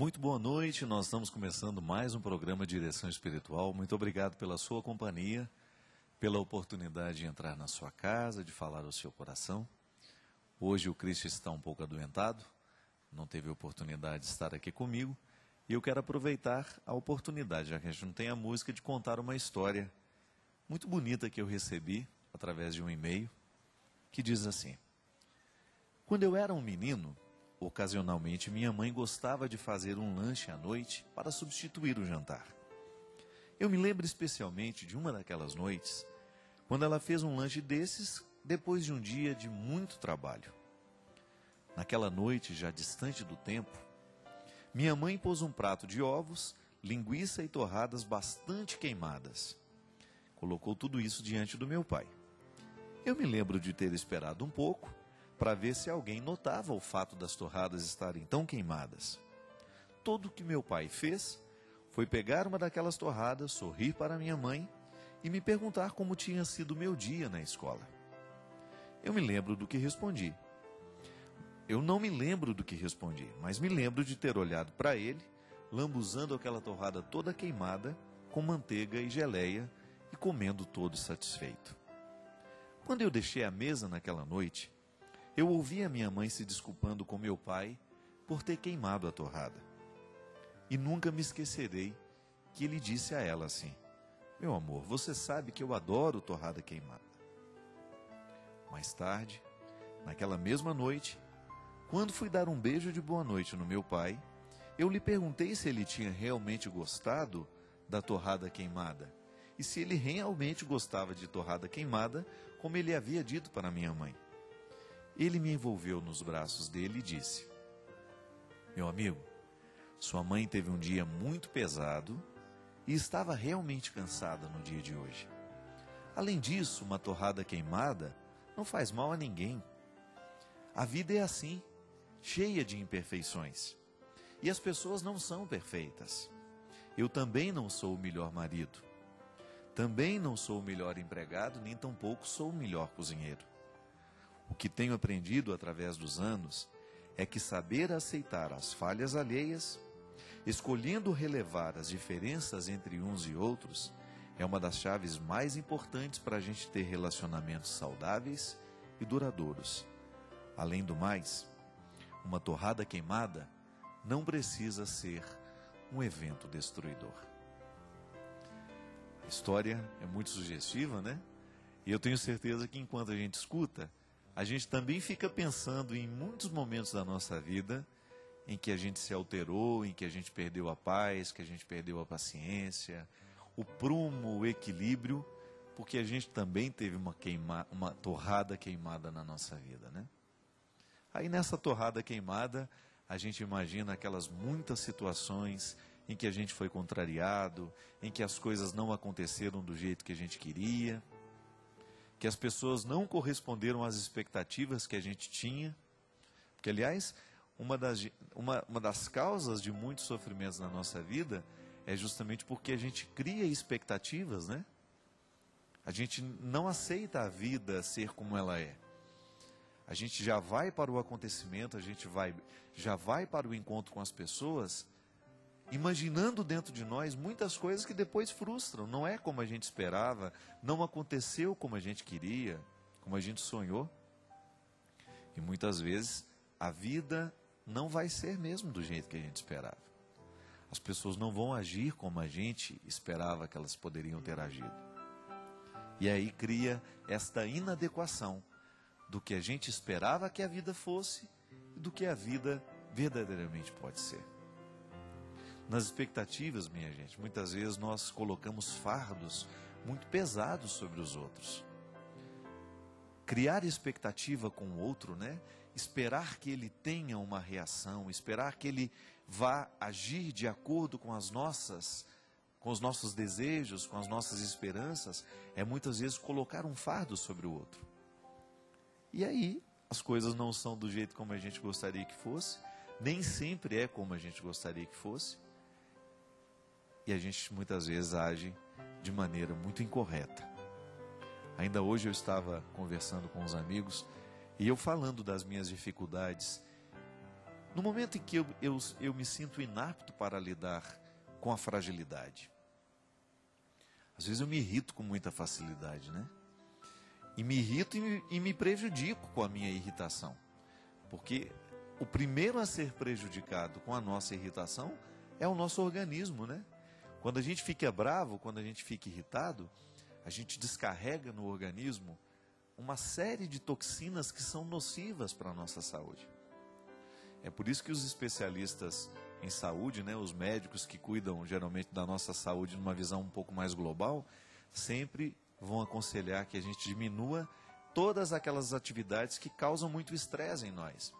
Muito boa noite, nós estamos começando mais um programa de Direção Espiritual. Muito obrigado pela sua companhia, pela oportunidade de entrar na sua casa, de falar ao seu coração. Hoje o Cristo está um pouco adoentado, não teve oportunidade de estar aqui comigo, e eu quero aproveitar a oportunidade, já que a gente não tem a música, de contar uma história muito bonita que eu recebi através de um e-mail, que diz assim: quando eu era um menino, ocasionalmente minha mãe gostava de fazer um lanche à noite para substituir o jantar. Eu me lembro especialmente de uma daquelas noites, quando ela fez um lanche desses depois de um dia de muito trabalho. Naquela noite, já distante do tempo, minha mãe pôs um prato de ovos, linguiça e torradas bastante queimadas. Colocou tudo isso diante do meu pai. Eu me lembro de ter esperado um pouco para ver se alguém notava o fato das torradas estarem tão queimadas. Tudo o que meu pai fez foi pegar uma daquelas torradas, sorrir para minha mãe e me perguntar como tinha sido o meu dia na escola. Eu me lembro do que respondi. Eu não me lembro do que respondi, mas me lembro de ter olhado para ele, lambuzando aquela torrada toda queimada, com manteiga e geleia, e comendo todo satisfeito. Quando eu deixei a mesa naquela noite, eu ouvi a minha mãe se desculpando com meu pai por ter queimado a torrada. E nunca me esquecerei que ele disse a ela assim: meu amor, você sabe que eu adoro torrada queimada. Mais tarde, naquela mesma noite, quando fui dar um beijo de boa noite no meu pai, eu lhe perguntei se ele tinha realmente gostado da torrada queimada e se ele realmente gostava de torrada queimada, como ele havia dito para minha mãe. Ele me envolveu nos braços dele e disse: meu amigo, sua mãe teve um dia muito pesado e estava realmente cansada no dia de hoje. Além disso, uma torrada queimada não faz mal a ninguém. A vida é assim, cheia de imperfeições. E as pessoas não são perfeitas. Eu também não sou o melhor marido. Também não sou o melhor empregado, nem tampouco sou o melhor cozinheiro. O que tenho aprendido através dos anos é que saber aceitar as falhas alheias, escolhendo relevar as diferenças entre uns e outros, é uma das chaves mais importantes para a gente ter relacionamentos saudáveis e duradouros. Além do mais, uma torrada queimada não precisa ser um evento destruidor. A história é muito sugestiva, né? E eu tenho certeza que enquanto a gente escuta, a gente também fica pensando em muitos momentos da nossa vida em que a gente se alterou, em que a gente perdeu a paz, que a gente perdeu a paciência, o prumo, o equilíbrio, porque a gente também teve uma torrada queimada na nossa vida, né? Aí nessa torrada queimada, a gente imagina aquelas muitas situações em que a gente foi contrariado, em que as coisas não aconteceram do jeito que a gente queria, que as pessoas não corresponderam às expectativas que a gente tinha. Porque, aliás, uma das causas de muitos sofrimentos na nossa vida é justamente porque a gente cria expectativas, né? A gente não aceita a vida ser como ela é. A gente já vai para o acontecimento, a gente já vai para o encontro com as pessoas, imaginando dentro de nós muitas coisas que depois frustram. Não é como a gente esperava, não aconteceu como a gente queria, como a gente sonhou. E muitas vezes a vida não vai ser mesmo do jeito que a gente esperava. As pessoas não vão agir como a gente esperava que elas poderiam ter agido. E aí cria esta inadequação do que a gente esperava que a vida fosse e do que a vida verdadeiramente pode ser. Nas expectativas, minha gente, muitas vezes nós colocamos fardos muito pesados sobre os outros. Criar expectativa com o outro, né? Esperar que ele tenha uma reação, esperar que ele vá agir de acordo com os nossos desejos, com as nossas esperanças, é muitas vezes colocar um fardo sobre o outro. E aí, as coisas não são do jeito como a gente gostaria que fosse, nem sempre é como a gente gostaria que fosse, e a gente muitas vezes age de maneira muito incorreta. Ainda hoje eu estava conversando com os amigos, e eu falando das minhas dificuldades No momento em que eu me sinto inapto para lidar com a fragilidade. Às vezes eu me irrito com muita facilidade, né? E me irrito e me prejudico com a minha irritação. Porque o primeiro a ser prejudicado com a nossa irritação é o nosso organismo, né? Quando a gente fica bravo, quando a gente fica irritado, a gente descarrega no organismo uma série de toxinas que são nocivas para a nossa saúde. É por isso que os especialistas em saúde, né, os médicos que cuidam geralmente da nossa saúde numa visão um pouco mais global, sempre vão aconselhar que a gente diminua todas aquelas atividades que causam muito estresse em nós.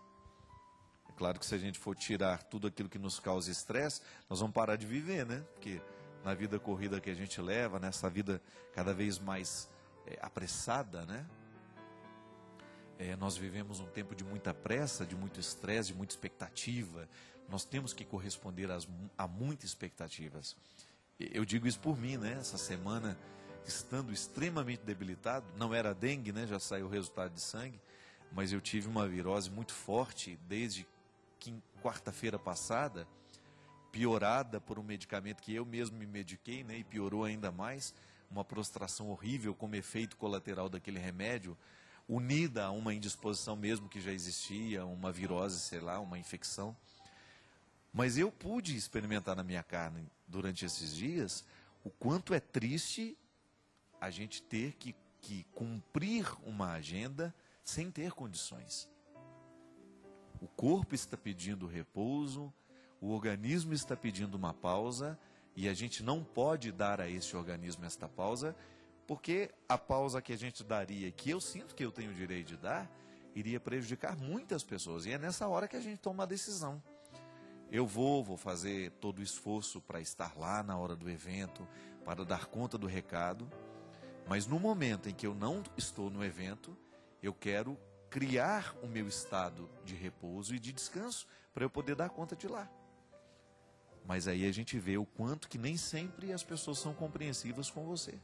É claro que se a gente for tirar tudo aquilo que nos causa estresse, nós vamos parar de viver, né? Porque na vida corrida que a gente leva, nessa vida cada vez mais apressada, né? Nós vivemos um tempo de muita pressa, de muito estresse, de muita expectativa. Nós temos que corresponder a muitas expectativas. Eu digo isso por mim, né? Essa semana, estando extremamente debilitado, não era dengue, né? Já saiu o resultado de sangue, mas eu tive uma virose muito forte desde quarta-feira passada, piorada por um medicamento que eu mesmo me mediquei, né? E piorou ainda mais, uma prostração horrível como efeito colateral daquele remédio, unida a uma indisposição mesmo que já existia, uma virose, sei lá, uma infecção. Mas eu pude experimentar na minha carne, durante esses dias, o quanto é triste a gente ter que cumprir uma agenda sem ter condições. O corpo está pedindo repouso, o organismo está pedindo uma pausa, e a gente não pode dar a esse organismo esta pausa, porque a pausa que a gente daria, que eu sinto que eu tenho o direito de dar, iria prejudicar muitas pessoas. E é nessa hora que a gente toma a decisão. Eu vou fazer todo o esforço para estar lá na hora do evento, para dar conta do recado, mas no momento em que eu não estou no evento, eu quero criar o meu estado de repouso e de descanso para eu poder dar conta de lá. Mas aí a gente vê o quanto que nem sempre as pessoas são compreensivas com você.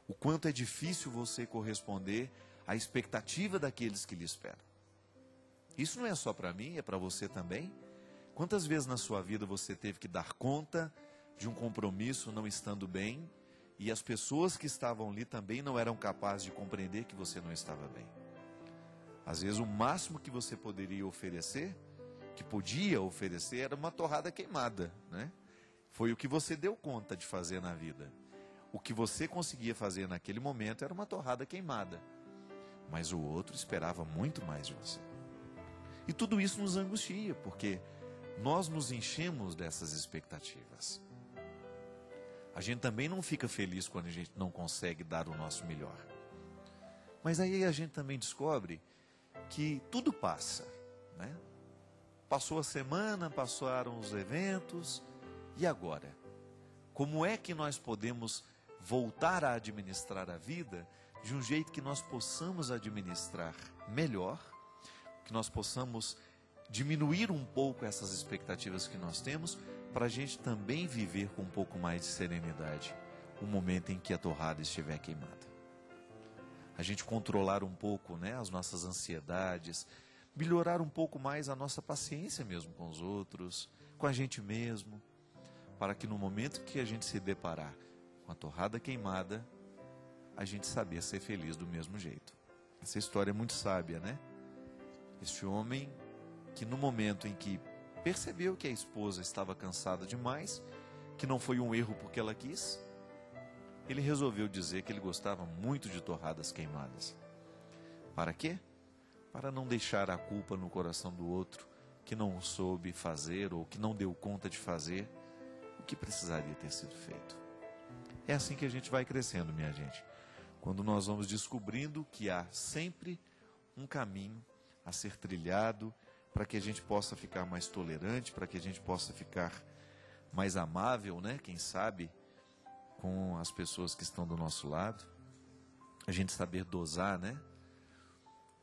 O quanto é difícil você corresponder à expectativa daqueles que lhe esperam. Isso não é só para mim, é para você também. Quantas vezes na sua vida você teve que dar conta de um compromisso não estando bem, e as pessoas que estavam ali também não eram capazes de compreender que você não estava bem? Às vezes o máximo que você poderia oferecer, que podia oferecer, era uma torrada queimada, né? Foi o que você deu conta de fazer na vida. O que você conseguia fazer naquele momento era uma torrada queimada. Mas o outro esperava muito mais de você. E tudo isso nos angustia, porque nós nos enchemos dessas expectativas. A gente também não fica feliz quando a gente não consegue dar o nosso melhor. Mas aí a gente também descobre que tudo passa, né? Passou a semana, passaram os eventos, e agora? Como é que nós podemos voltar a administrar a vida de um jeito que nós possamos administrar melhor, que nós possamos diminuir um pouco essas expectativas que nós temos, para a gente também viver com um pouco mais de serenidade o momento em que a torrada estiver queimada. A gente controlar um pouco, né, as nossas ansiedades, melhorar um pouco mais a nossa paciência mesmo com os outros, com a gente mesmo, para que no momento que a gente se deparar com a torrada queimada, a gente saber ser feliz do mesmo jeito. Essa história é muito sábia, né? Este homem que no momento em que percebeu que a esposa estava cansada demais, que não foi um erro porque ela quis, ele resolveu dizer que ele gostava muito de torradas queimadas. Para quê? Para não deixar a culpa no coração do outro, que não soube fazer ou que não deu conta de fazer o que precisaria ter sido feito. É assim que a gente vai crescendo, minha gente. Quando nós vamos descobrindo que há sempre um caminho a ser trilhado para que a gente possa ficar mais tolerante, para que a gente possa ficar mais amável, né? Quem sabe, com as pessoas que estão do nosso lado. A gente saber dosar, né?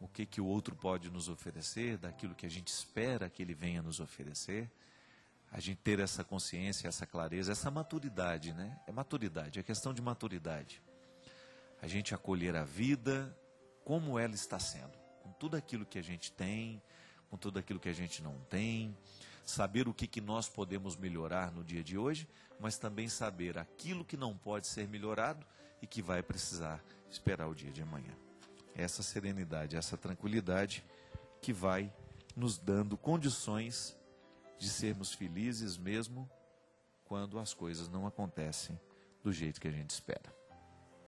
O que o outro pode nos oferecer, daquilo que a gente espera que ele venha nos oferecer. A gente ter essa consciência, essa clareza, essa maturidade, né? É maturidade, é questão de maturidade. A gente acolher a vida como ela está sendo, com tudo aquilo que a gente tem, com tudo aquilo que a gente não tem, saber o que nós podemos melhorar no dia de hoje, mas também saber aquilo que não pode ser melhorado e que vai precisar esperar o dia de amanhã. Essa serenidade, essa tranquilidade que vai nos dando condições de sermos felizes mesmo quando as coisas não acontecem do jeito que a gente espera.